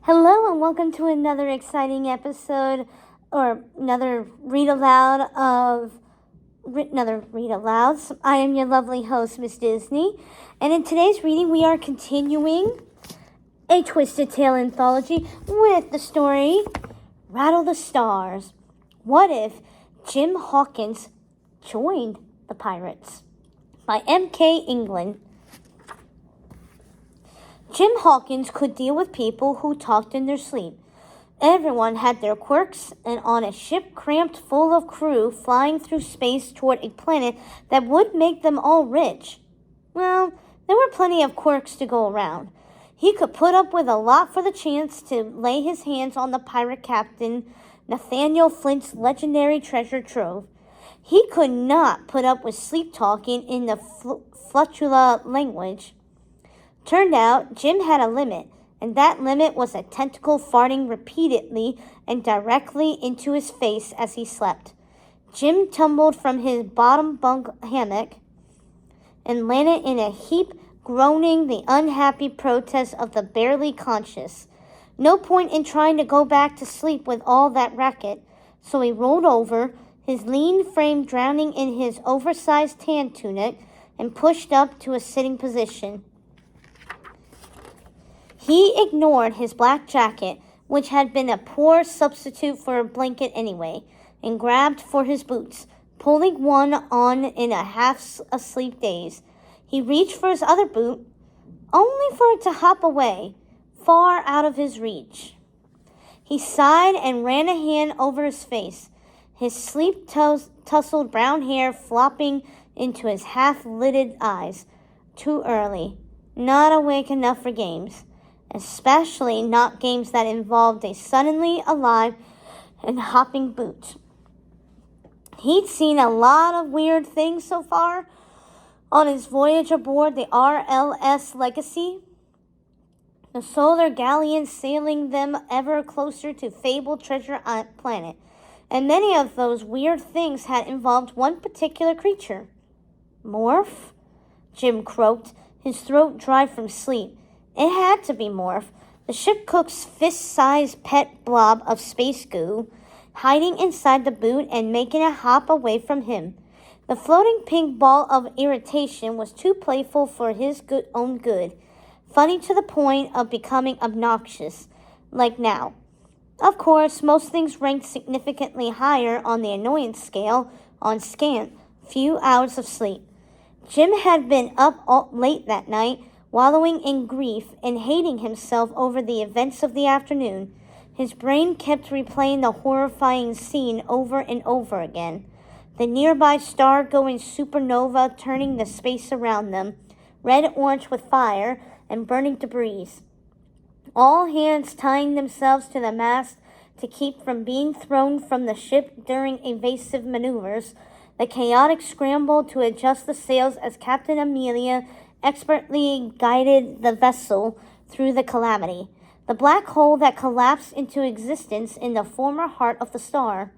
Hello and welcome to another exciting episode, or another read-aloud of another read-alouds. I am your lovely host, Miss Disney, and in today's reading we are continuing a Twisted Tale anthology with the story Rattle the Stars. What if Jim Hawkins joined the pirates? By M.K. England. Jim Hawkins could deal with people who talked in their sleep. Everyone had their quirks, and on a ship cramped full of crew flying through space toward a planet that would make them all rich, well, there were plenty of quirks to go around. He could put up with a lot for the chance to lay his hands on the pirate captain Nathaniel Flint's legendary treasure trove. He could not put up with sleep talking in the Flutula language. Turned out, Jim had a limit, and that limit was a tentacle farting repeatedly and directly into his face as he slept. Jim tumbled from his bottom bunk hammock and landed in a heap, groaning the unhappy protest of the barely conscious. No point in trying to go back to sleep with all that racket, so he rolled over, his lean frame drowning in his oversized tan tunic, and pushed up to a sitting position. He ignored his black jacket, which had been a poor substitute for a blanket anyway, and grabbed for his boots, pulling one on in a half-asleep daze. He reached for his other boot, only for it to hop away, far out of his reach. He sighed and ran a hand over his face, his sleep-tousled brown hair flopping into his half-lidded eyes. Too early. Not awake enough for games. Especially not games that involved a suddenly alive and hopping boot. He'd seen a lot of weird things so far on his voyage aboard the RLS Legacy, the solar galleon sailing them ever closer to fabled treasure planet, and many of those weird things had involved one particular creature. Morph? Jim croaked, his throat dry from sleep. It had to be Morph, the ship cook's fist-sized pet blob of space goo, hiding inside the boot and making a hop away from him. The floating pink ball of irritation was too playful for his own good, funny to the point of becoming obnoxious, like now. Of course, most things ranked significantly higher on the annoyance scale on scant few hours of sleep. Jim had been up all late that night, wallowing in grief and hating himself over the events of the afternoon. His brain kept replaying the horrifying scene over and over again. The nearby star-going supernova turning the space around them, red-orange with fire and burning debris. All hands tying themselves to the mast to keep from being thrown from the ship during evasive maneuvers. The chaotic scramble to adjust the sails as Captain Amelia expertly guided the vessel through the calamity, the black hole that collapsed into existence in the former heart of the star.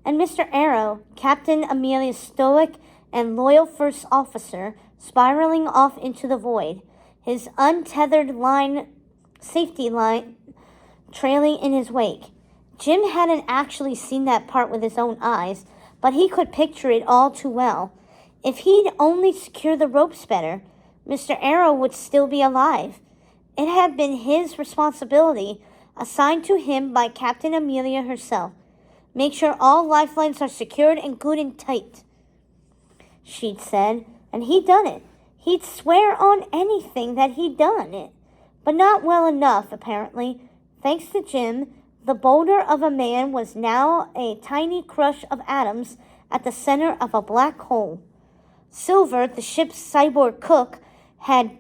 And Mr. Arrow, Captain Amelia's stoic and loyal first officer, spiraling off into the void, his untethered safety line trailing in his wake. Jim hadn't actually seen that part with his own eyes, but he could picture it all too well. If he'd only secured the ropes better, Mr. Arrow would still be alive. It had been his responsibility, assigned to him by Captain Amelia herself. Make sure all lifelines are secured and good and tight, she'd said, and he'd done it. He'd swear on anything that he'd done it, but not well enough, apparently. Thanks to Jim, the boulder of a man was now a tiny crush of atoms at the center of a black hole. Silver, the ship's cyborg cook, had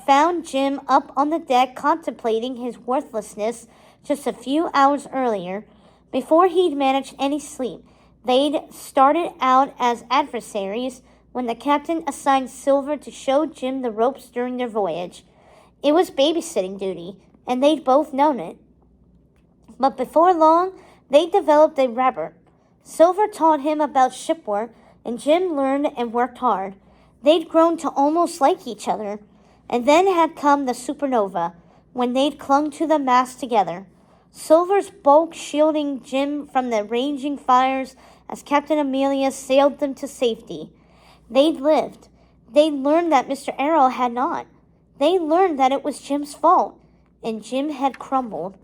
found Jim up on the deck contemplating his worthlessness just a few hours earlier. Before he'd managed any sleep, they'd started out as adversaries when the captain assigned Silver to show Jim the ropes during their voyage. It was babysitting duty, and they'd both known it. But before long, they developed a rapport. Silver taught him about shipwork, and Jim learned and worked hard. They'd grown to almost like each other. And then had come the supernova, when they'd clung to the mast together. Silver's bulk shielding Jim from the raging fires as Captain Amelia sailed them to safety. They'd lived. They'd learned that Mr. Arrow had not. They learned that it was Jim's fault, and Jim had crumbled.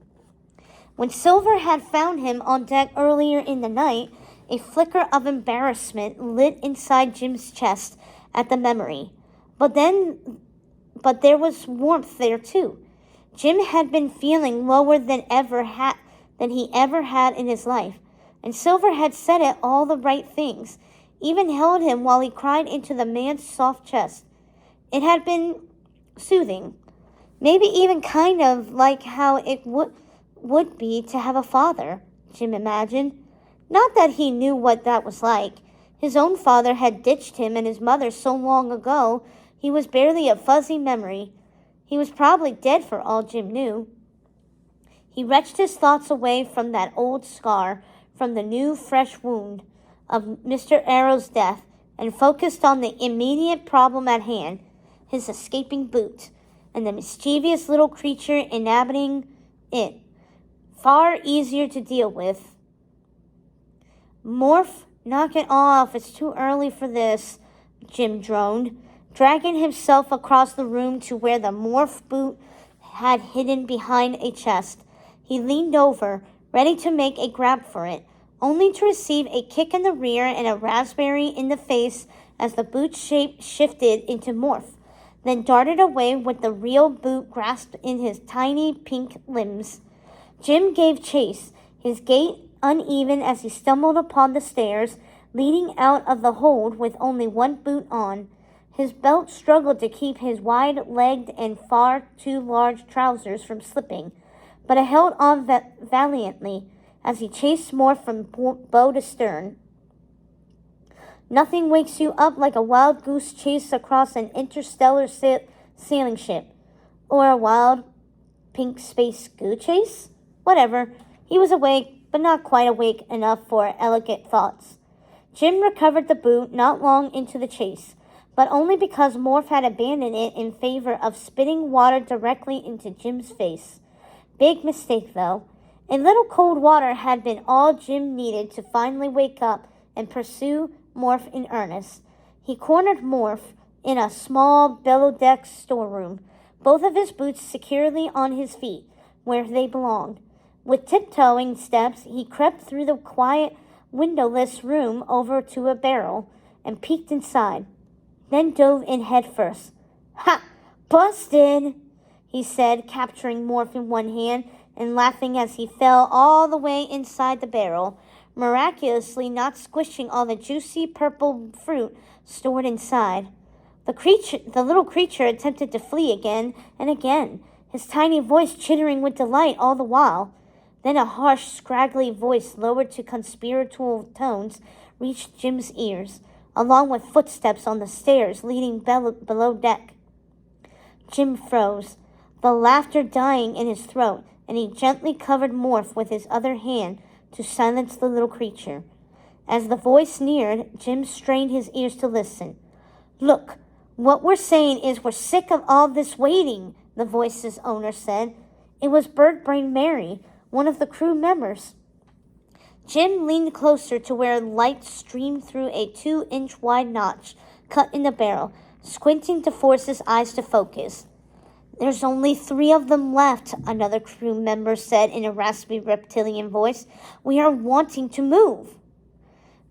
When Silver had found him on deck earlier in the night, a flicker of embarrassment lit inside Jim's chest at the memory. But there was warmth there too. Jim had been feeling lower than he ever had in his life, and Silver had said it all the right things, even held him while he cried into the man's soft chest. It had been soothing, maybe even kind of like how it would be to have a father, Jim imagined. Not that he knew what that was like. His own father had ditched him and his mother so long ago, he was barely a fuzzy memory. He was probably dead for all Jim knew. He wrenched his thoughts away from that old scar, from the new, fresh wound of Mr. Arrow's death, and focused on the immediate problem at hand, his escaping boot, and the mischievous little creature inhabiting it. Far easier to deal with. Morph, knock it off. It's too early for this, Jim droned, dragging himself across the room to where the morph boot had hidden behind a chest. He leaned over, ready to make a grab for it, only to receive a kick in the rear and a raspberry in the face as the boot's shape shifted into morph, then darted away with the real boot grasped in his tiny pink limbs. Jim gave chase, his gait uneven as he stumbled upon the stairs, leading out of the hold with only one boot on. His belt struggled to keep his wide-legged and far too large trousers from slipping, but it held on valiantly as he chased more from bow to stern. Nothing wakes you up like a wild goose chase across an interstellar sailing ship, or a wild pink space goo chase. Whatever. He was awake, but not quite awake enough for elegant thoughts. Jim recovered the boot not long into the chase, but only because Morph had abandoned it in favor of spitting water directly into Jim's face. Big mistake, though. A little cold water had been all Jim needed to finally wake up and pursue Morph in earnest. He cornered Morph in a small below-deck storeroom, both of his boots securely on his feet, where they belonged. With tiptoeing steps, he crept through the quiet, windowless room over to a barrel and peeked inside, then dove in head first. "Ha! Busted!" he said, capturing Morph in one hand and laughing as he fell all the way inside the barrel, miraculously not squishing all the juicy purple fruit stored inside. The little creature attempted to flee again and again, his tiny voice chittering with delight all the while. Then a harsh, scraggly voice lowered to conspiratorial tones reached Jim's ears, along with footsteps on the stairs leading below deck. Jim froze, the laughter dying in his throat, and he gently covered Morph with his other hand to silence the little creature. As the voice neared, Jim strained his ears to listen. "Look, what we're saying is we're sick of all this waiting," the voice's owner said. It was Birdbrain Mary, one of the crew members. Jim leaned closer to where light streamed through a 2-inch wide notch cut in the barrel, squinting to force his eyes to focus. "There's only 3 of them left," another crew member said in a raspy reptilian voice. "We are wanting to move."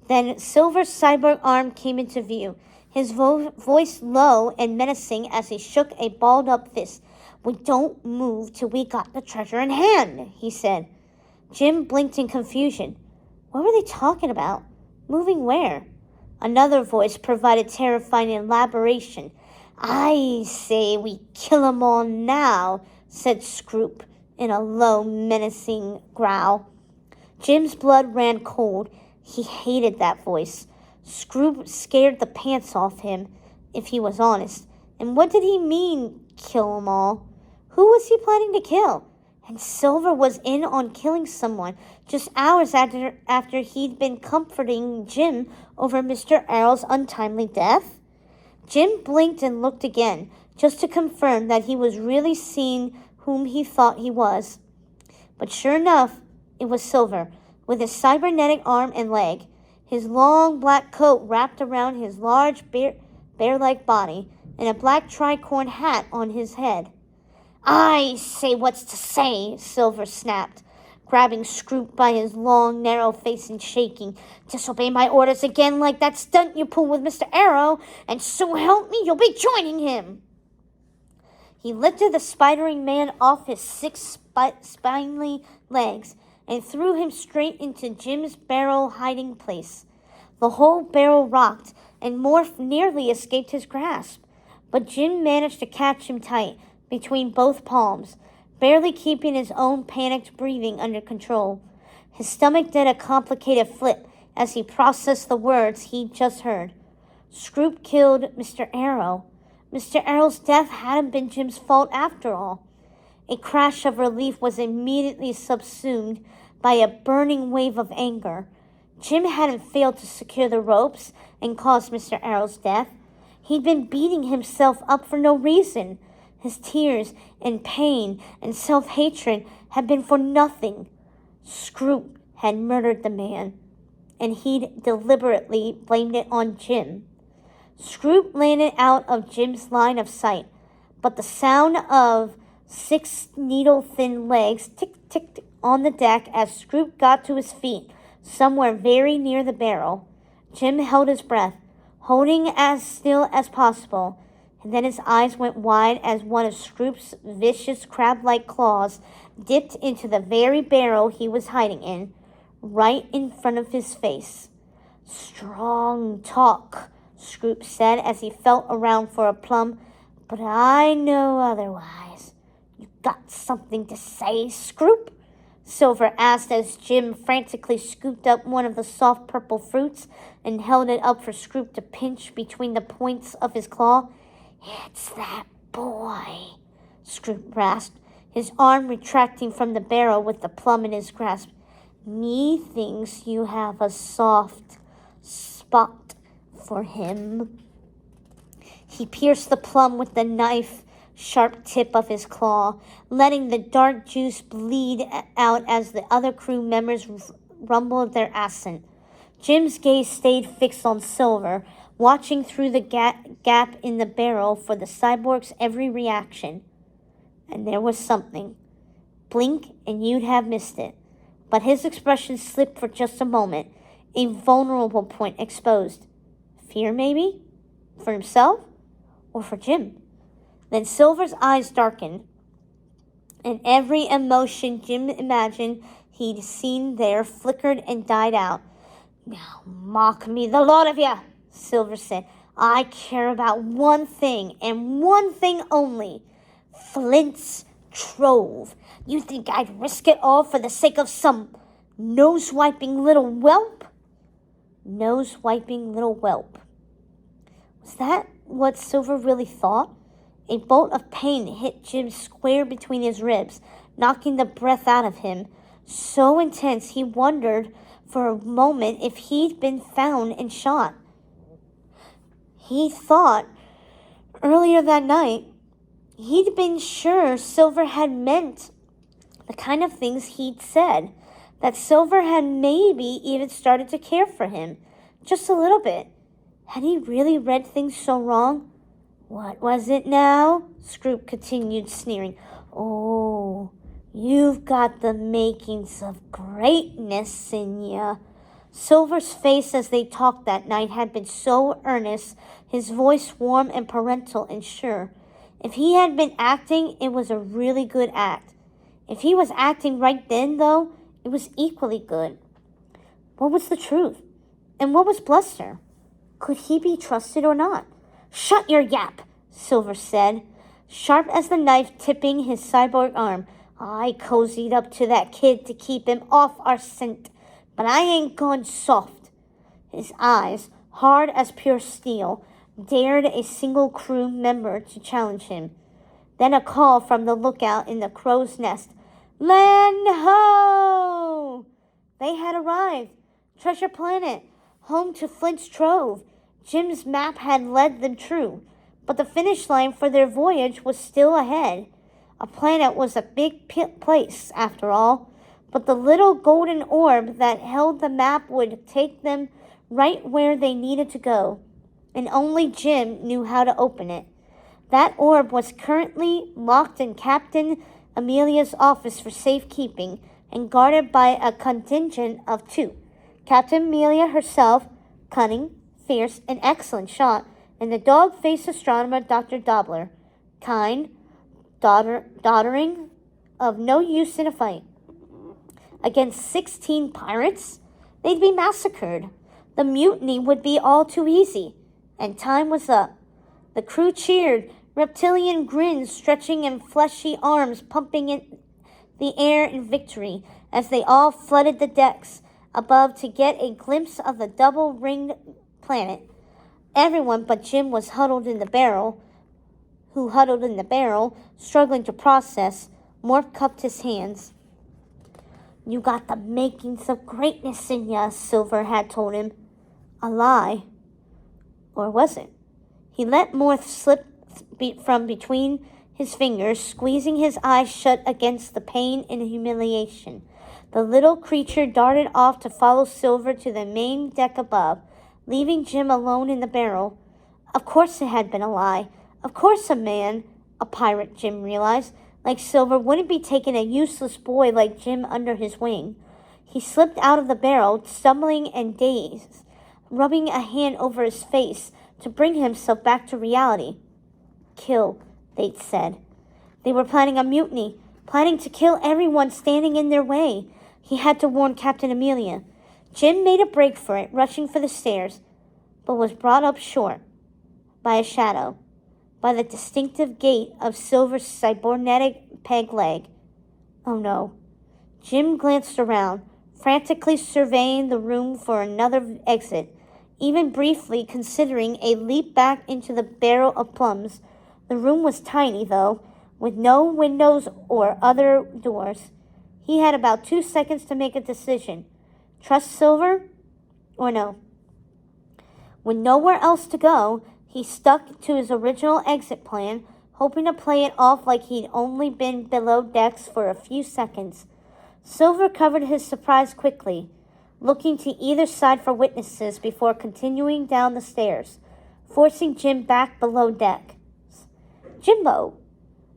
Then Silver's cyborg arm came into view, his voice low and menacing as he shook a balled-up fist. "We don't move till we got the treasure in hand," he said. Jim blinked in confusion. What were they talking about? Moving where? Another voice provided terrifying elaboration. "I say we kill 'em all now," said Scroop in a low, menacing growl. Jim's blood ran cold. He hated that voice. Scroop scared the pants off him, if he was honest. And what did he mean, kill 'em all? Who was he planning to kill? And Silver was in on killing someone just hours after he'd been comforting Jim over Mr. Arrow's untimely death? Jim blinked and looked again, just to confirm that he was really seeing whom he thought he was. But sure enough, it was Silver, with his cybernetic arm and leg, his long black coat wrapped around his large bear-like body, and a black tricorn hat on his head. "I say what's to say," Silver snapped, grabbing Scroop by his long, narrow face and shaking. "Disobey my orders again like that stunt you pulled with Mr. Arrow, and so help me, you'll be joining him." He lifted the spidering man off his 6 spindly legs and threw him straight into Jim's barrel hiding place. The whole barrel rocked, and Morph nearly escaped his grasp, but Jim managed to catch him tight between both palms, barely keeping his own panicked breathing under control. His stomach did a complicated flip as he processed the words he'd just heard. Scroop killed Mr. Arrow. Mr. Arrow's death hadn't been Jim's fault after all. A crash of relief was immediately subsumed by a burning wave of anger. Jim hadn't failed to secure the ropes and cause Mr. Arrow's death. He'd been beating himself up for no reason. His tears and pain and self-hatred had been for nothing. Scroop had murdered the man, and he'd deliberately blamed it on Jim. Scroop landed out of Jim's line of sight, but the sound of 6 needle-thin legs tick-ticked on the deck as Scroop got to his feet, somewhere very near the barrel. Jim held his breath, holding as still as possible, and then his eyes went wide as one of Scroop's vicious crab-like claws dipped into the very barrel he was hiding in, right in front of his face. "Strong talk," Scroop said as he felt around for a plum, "but I know otherwise. You got something to say, Scroop?" Silver asked as Jim frantically scooped up one of the soft purple fruits and held it up for Scroop to pinch between the points of his claw. "It's that boy," Scroop rasped, his arm retracting from the barrel with the plum in his grasp. "Methinks you have a soft spot for him." He pierced the plum with the knife-sharp tip of his claw, letting the dark juice bleed out as the other crew members rumbled their assent. Jim's gaze stayed fixed on Silver, watching through the gap in the barrel for the cyborg's every reaction. And there was something. Blink and you'd have missed it. But his expression slipped for just a moment, a vulnerable point exposed. Fear, maybe? For himself? Or for Jim? Then Silver's eyes darkened, and every emotion Jim imagined he'd seen there flickered and died out. "Now mock me, the lot of you," Silver said. "I care about one thing, and one thing only. Flint's trove. You think I'd risk it all for the sake of some nose-wiping little whelp?" Nose-wiping little whelp. Was that what Silver really thought? A bolt of pain hit Jim square between his ribs, knocking the breath out of him. So intense he wondered for a moment if he'd been found and shot. He thought earlier that night he'd been sure Silver had meant the kind of things he'd said, that Silver had maybe even started to care for him, just a little bit. Had he really read things so wrong? "What was it now?" Scroop continued, sneering. "Oh, you've got the makings of greatness in ya." Silver's face as they talked that night had been so earnest, his voice warm and parental and sure. If he had been acting, it was a really good act. If he was acting right then, though, it was equally good. What was the truth? And what was bluster? Could he be trusted or not? "Shut your yap," Silver said, sharp as the knife tipping his cyborg arm. "I cozied up to that kid to keep him off our scent, but I ain't gone soft." His eyes, hard as pure steel, dared a single crew member to challenge him. Then a call from the lookout in the crow's nest. "Land ho!" They had arrived. Treasure Planet, home to Flint's Trove. Jim's map had led them true, but the finish line for their voyage was still ahead. A planet was a big place, after all, but the little golden orb that held the map would take them right where they needed to go, and only Jim knew how to open it. That orb was currently locked in Captain Amelia's office for safekeeping and guarded by a contingent of 2. Captain Amelia herself, cunning, fierce, and excellent shot, and the dog-faced astronomer Dr. Dobler, kind, doddering, of no use in a fight. Against 16 pirates? They'd be massacred. The mutiny would be all too easy, and time was up. The crew cheered, reptilian grins stretching and fleshy arms pumping in the air in victory as they all flooded the decks above to get a glimpse of the double-ringed planet. Everyone but Jim was huddled in the barrel, struggling to process. Mort cupped his hands. "You got the makings of greatness in ya," Silver had told him. A lie. Or was it? He let Morth slip from between his fingers, squeezing his eyes shut against the pain and humiliation. The little creature darted off to follow Silver to the main deck above, leaving Jim alone in the barrel. Of course it had been a lie. Of course a pirate, Jim realized, like Silver wouldn't be taking a useless boy like Jim under his wing. He slipped out of the barrel, stumbling and dazed, rubbing a hand over his face to bring himself back to reality. Kill, they'd said. They were planning a mutiny, planning to kill everyone standing in their way. He had to warn Captain Amelia. Jim made a break for it, rushing for the stairs, but was brought up short by a shadow, by the distinctive gait of Silver's cybernetic peg leg. Oh no. Jim glanced around, frantically surveying the room for another exit, even briefly considering a leap back into the barrel of plums. The room was tiny, though, with no windows or other doors. He had about 2 seconds to make a decision. Trust Silver or no? With nowhere else to go, he stuck to his original exit plan, hoping to play it off like he'd only been below decks for a few seconds. Silver covered his surprise quickly, looking to either side for witnesses before continuing down the stairs, forcing Jim back below deck. "Jimbo,"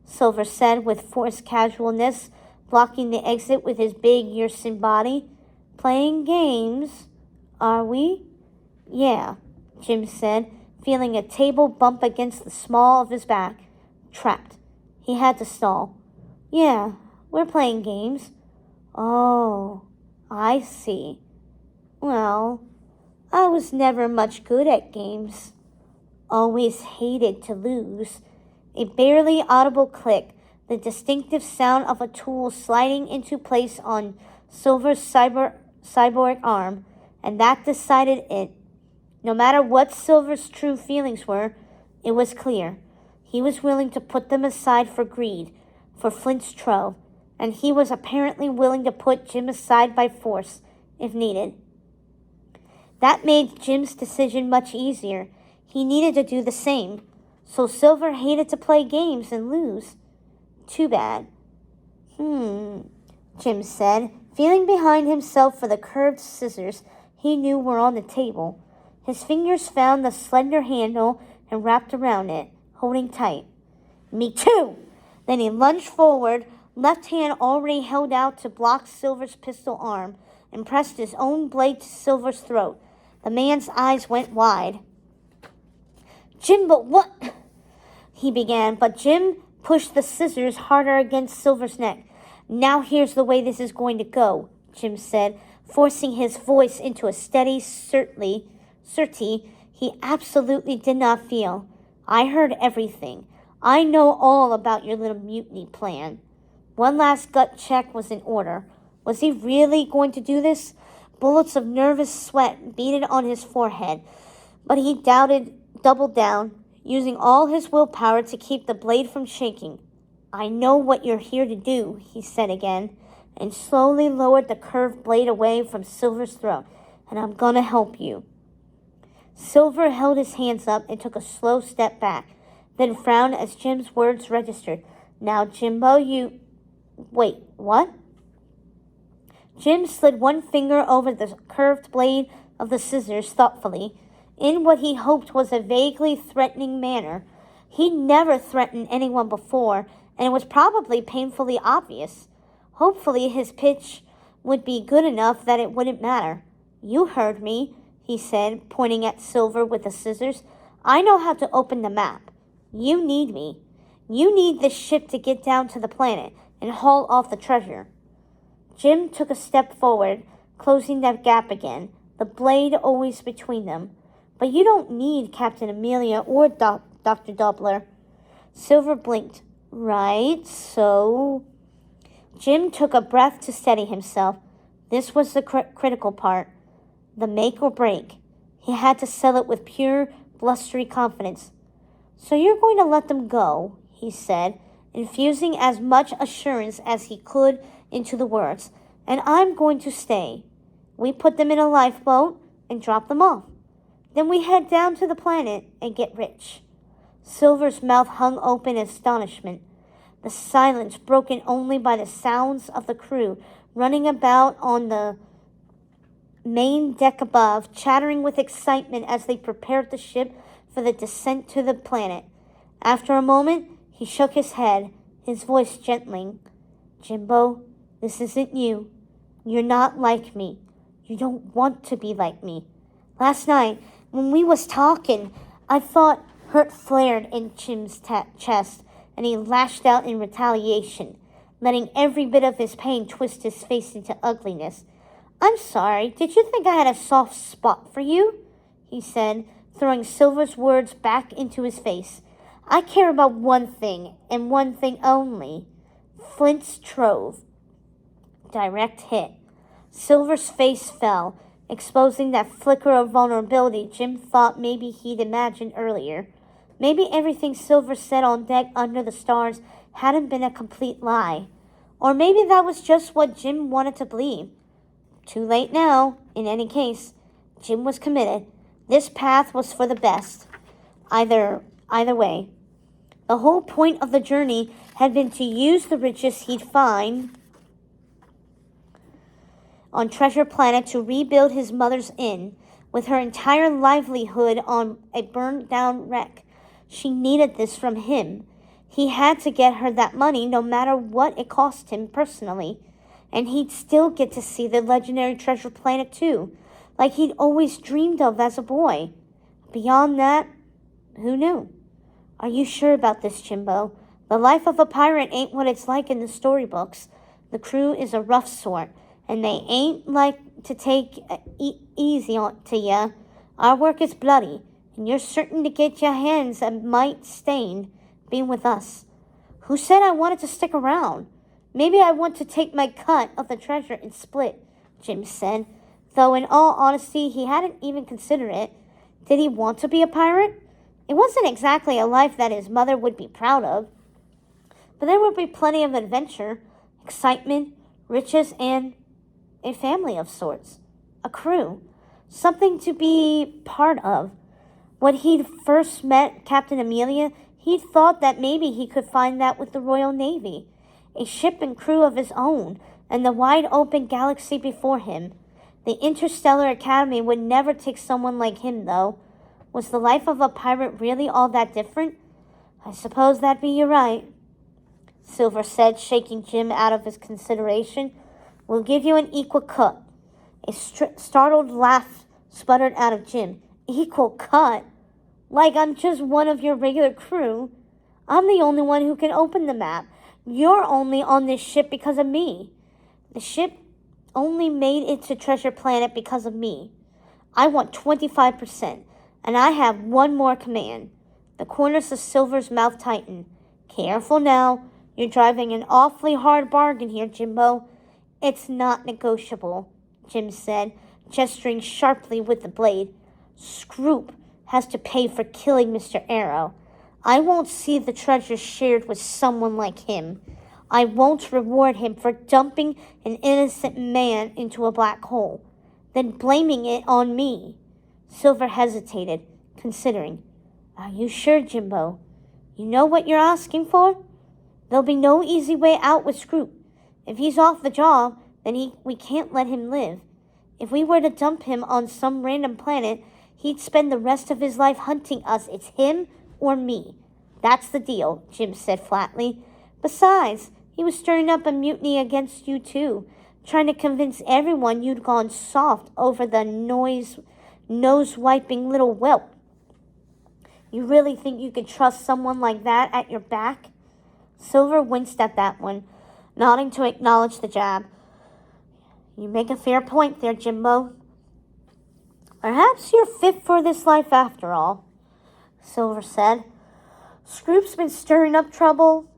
Silver said with forced casualness, blocking the exit with his big Yersin body. "Playing games, are we?" "Yeah," Jim said, feeling a table bump against the small of his back. Trapped. He had to stall. "Yeah, we're playing games." "Oh, I see. Well, I was never much good at games. Always hated to lose." A barely audible click, the distinctive sound of a tool sliding into place on Silver's cyborg arm, and that decided it. No matter what Silver's true feelings were, it was clear. He was willing to put them aside for greed, for Flint's trove, and he was apparently willing to put Jim aside by force, if needed. That made Jim's decision much easier. He needed to do the same. So Silver hated to play games and lose. Too bad. Jim said, feeling behind himself for the curved scissors he knew were on the table. His fingers found the slender handle and wrapped around it, holding tight. "Me too!" Then he lunged forward, left hand already held out to block Silver's pistol arm, and pressed his own blade to Silver's throat. The man's eyes went wide. "Jimbo, what?" he began, but Jim pushed the scissors harder against Silver's neck. "Now here's the way this is going to go," Jim said, forcing his voice into a steady certainty he absolutely did not feel. "I heard everything. I know all about your little mutiny plan." One last gut check was in order. Was he really going to do this? Bullets of nervous sweat beaded on his forehead, but he doubled down, using all his willpower to keep the blade from shaking. "I know what you're here to do," he said again, and slowly lowered the curved blade away from Silver's throat. "And I'm gonna help you." Silver held his hands up and took a slow step back, then frowned as Jim's words registered. Now, Jimbo, you... Wait, what? Jim slid one finger over the curved blade of the scissors thoughtfully, in what he hoped was a vaguely threatening manner. He'd never threatened anyone before, and it was probably painfully obvious. Hopefully his pitch would be good enough that it wouldn't matter. You heard me, he said, pointing at Silver with the scissors. I know how to open the map. You need me. You need this ship to get down to the planet and haul off the treasure. Jim took a step forward, closing that gap again, the blade always between them. But you don't need Captain Amelia or Dr. Doubler. Silver blinked. Right, so... Jim took a breath to steady himself. This was the critical part. The make or break. He had to sell it with pure, blustery confidence. So you're going to let them go, he said, infusing as much assurance as he could into the words. And I'm going to stay. We put them in a lifeboat and drop them off. Then we head down to the planet and get rich. Silver's mouth hung open in astonishment. The silence broken only by the sounds of the crew running about on the main deck above, chattering with excitement as they prepared the ship for the descent to the planet. After a moment, he shook his head, his voice gentling. Jimbo, this isn't you. You're not like me. You don't want to be like me. Last night, when we was talking, I thought hurt flared in Jim's chest, and he lashed out in retaliation, letting every bit of his pain twist his face into ugliness. I'm sorry, did you think I had a soft spot for you? He said, throwing Silver's words back into his face. I care about one thing, and one thing only. Flint's trove. Direct hit. Silver's face fell, exposing that flicker of vulnerability Jim thought maybe he'd imagined earlier. Maybe everything Silver said on deck under the stars hadn't been a complete lie. Or maybe that was just what Jim wanted to believe. Too late now, in any case. Jim was committed. This path was for the best. Either way. The whole point of the journey had been to use the riches he'd find on Treasure Planet to rebuild his mother's inn, with her entire livelihood on a burned-down wreck. She needed this from him. He had to get her that money no matter what it cost him personally. And he'd still get to see the legendary Treasure Planet too, like he'd always dreamed of as a boy. Beyond that, who knew? Are you sure about this, Jimbo? The life of a pirate ain't what it's like in the storybooks. The crew is a rough sort, and they ain't like to take easy on to ya. Our work is bloody, and you're certain to get your hands a mite stained being with us. Who said I wanted to stick around? Maybe I want to take my cut of the treasure and split, Jim said, though in all honesty he hadn't even considered it. Did he want to be a pirate? It wasn't exactly a life that his mother would be proud of, but there would be plenty of adventure, excitement, riches, and a family of sorts, a crew, something to be part of. When he'd first met Captain Amelia, he'd thought that maybe he could find that with the Royal Navy, a ship and crew of his own, and the wide-open galaxy before him. The Interstellar Academy would never take someone like him, though. Was the life of a pirate really all that different? I suppose that'd be your right, Silver said, shaking Jim out of his consideration. We'll give you an equal cut. A startled laugh sputtered out of Jim. Equal cut? Like I'm just one of your regular crew? I'm the only one who can open the map. You're only on this ship because of me. The ship only made it to Treasure Planet because of me. I want 25%, and I have one more command. The corners of Silver's mouth tightened. Careful now. You're driving an awfully hard bargain here, Jimbo. It's not negotiable, Jim said, gesturing sharply with the blade. Scroop has to pay for killing Mr. Arrow. I won't see the treasure shared with someone like him. I won't reward him for dumping an innocent man into a black hole, then blaming it on me. Silver hesitated, considering. Are you sure, Jimbo? You know what you're asking for? There'll be no easy way out with Scroop. If he's off the job, then we can't let him live. If we were to dump him on some random planet, he'd spend the rest of his life hunting us. It's him or me. That's the deal, Jim said flatly. Besides, he was stirring up a mutiny against you too, trying to convince everyone you'd gone soft over the nose-wiping little whelp. You really think you could trust someone like that at your back? Silver winced at that one, nodding to acknowledge the jab. You make a fair point there, Jimbo. Perhaps you're fit for this life after all, Silver said. Scroop's been stirring up trouble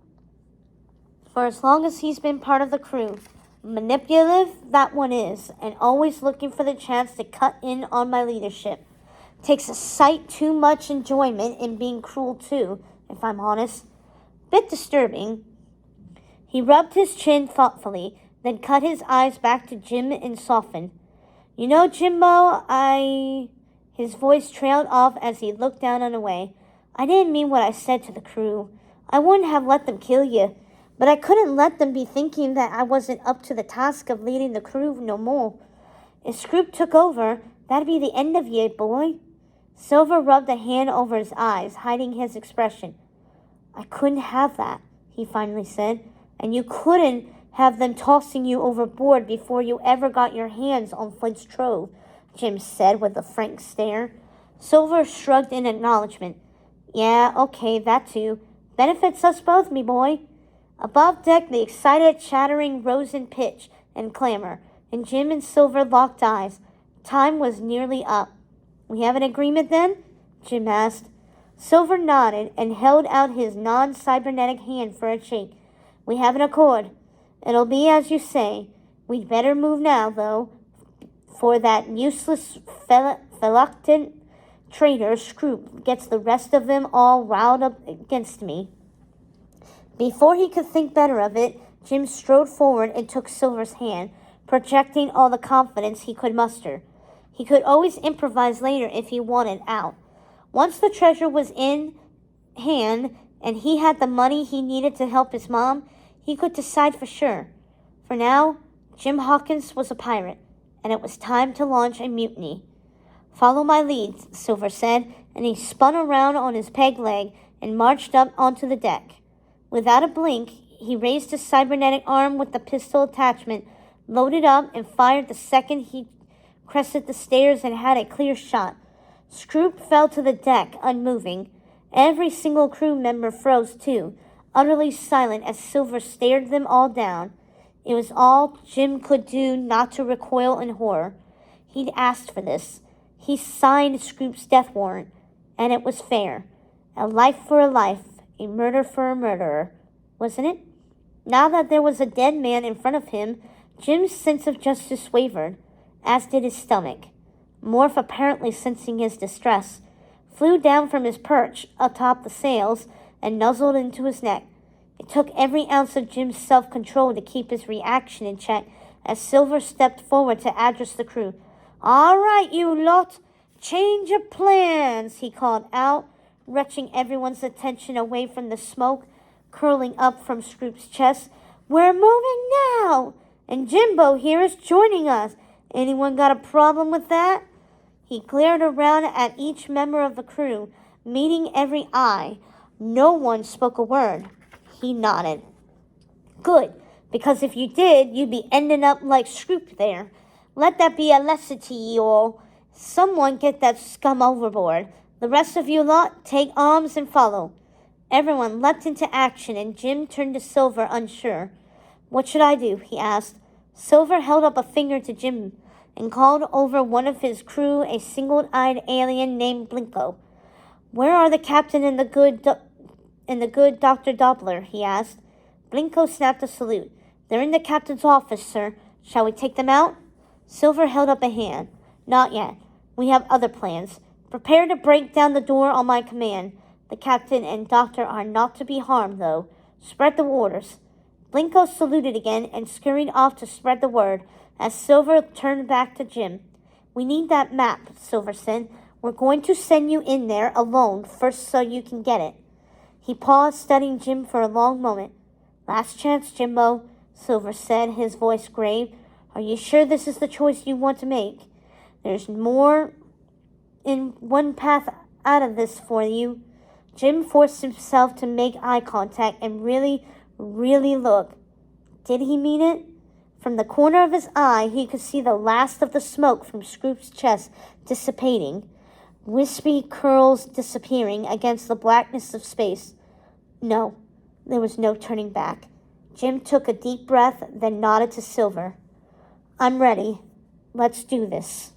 for as long as he's been part of the crew. Manipulative, that one is, and always looking for the chance to cut in on my leadership. Takes a sight too much enjoyment in being cruel too, if I'm honest. Bit disturbing. He rubbed his chin thoughtfully, then cut his eyes back to Jim and softened. You know, Jimbo, His voice trailed off as he looked down and away. I didn't mean what I said to the crew. I wouldn't have let them kill you, but I couldn't let them be thinking that I wasn't up to the task of leading the crew no more. If Scroop took over, that'd be the end of you, boy. Silver rubbed a hand over his eyes, hiding his expression. I couldn't have that, he finally said, and you couldn't have them tossing you overboard before you ever got your hands on Flint's trove, Jim said with a frank stare. Silver shrugged in acknowledgement. Yeah, okay, that too. Benefits us both, me boy. Above deck, the excited chattering rose in pitch and clamor, and Jim and Silver locked eyes. Time was nearly up. We have an agreement then? Jim asked. Silver nodded and held out his non-cybernetic hand for a shake. We have an accord. It'll be as you say. We'd better move now, though, for that useless reluctant traitor Scroop gets the rest of them all riled up against me. Before he could think better of it, Jim strode forward and took Silver's hand, projecting all the confidence he could muster. He could always improvise later if he wanted out. Once the treasure was in hand and he had the money he needed to help his mom, he could decide for sure. For now, Jim Hawkins was a pirate, and it was time to launch a mutiny. Follow my lead, Silver said, and he spun around on his peg leg and marched up onto the deck. Without a blink, he raised his cybernetic arm with the pistol attachment, loaded up, and fired the second he crested the stairs and had a clear shot. Scroop fell to the deck, unmoving. Every single crew member froze too, utterly silent as Silver stared them all down. It was all Jim could do not to recoil in horror. He'd asked for this. He signed Scroop's death warrant, and it was fair. A life for a life, a murder for a murderer, wasn't it? Now that there was a dead man in front of him, Jim's sense of justice wavered, as did his stomach. Morph, apparently sensing his distress, flew down from his perch atop the sails and nuzzled into his neck. It took every ounce of Jim's self-control to keep his reaction in check as Silver stepped forward to address the crew. All right, you lot, change of plans, he called out, wrenching everyone's attention away from the smoke curling up from Scroop's chest. We're moving now, and Jimbo here is joining us. Anyone got a problem with that? He glared around at each member of the crew, meeting every eye. No one spoke a word. He nodded. Good, because if you did, you'd be ending up like Scroop there. Let that be a lesson to you all. Someone get that scum overboard. The rest of you lot, take arms and follow. Everyone leapt into action, and Jim turned to Silver, unsure. What should I do? He asked. Silver held up a finger to Jim and called over one of his crew, a single-eyed alien named Blinko. Where are the captain and the good Dr. Doppler? He asked. Blinko snapped a salute. They're in the captain's office, sir. Shall we take them out? Silver held up a hand. Not yet. We have other plans. Prepare to break down the door on my command. The captain and doctor are not to be harmed, though. Spread the orders. Blinko saluted again and scurried off to spread the word as Silver turned back to Jim. We need that map, Silver said. We're going to send you in there alone first so you can get it. He paused, studying Jim for a long moment. Last chance, Jimbo, Silver said, his voice grave. Are you sure this is the choice you want to make? There's more in one path out of this for you. Jim forced himself to make eye contact and really look. Did he mean it? From the corner of his eye, he could see the last of the smoke from Scroop's chest dissipating, wispy curls disappearing against the blackness of space. No, there was no turning back. Jim took a deep breath, then nodded to Silver. I'm ready. Let's do this.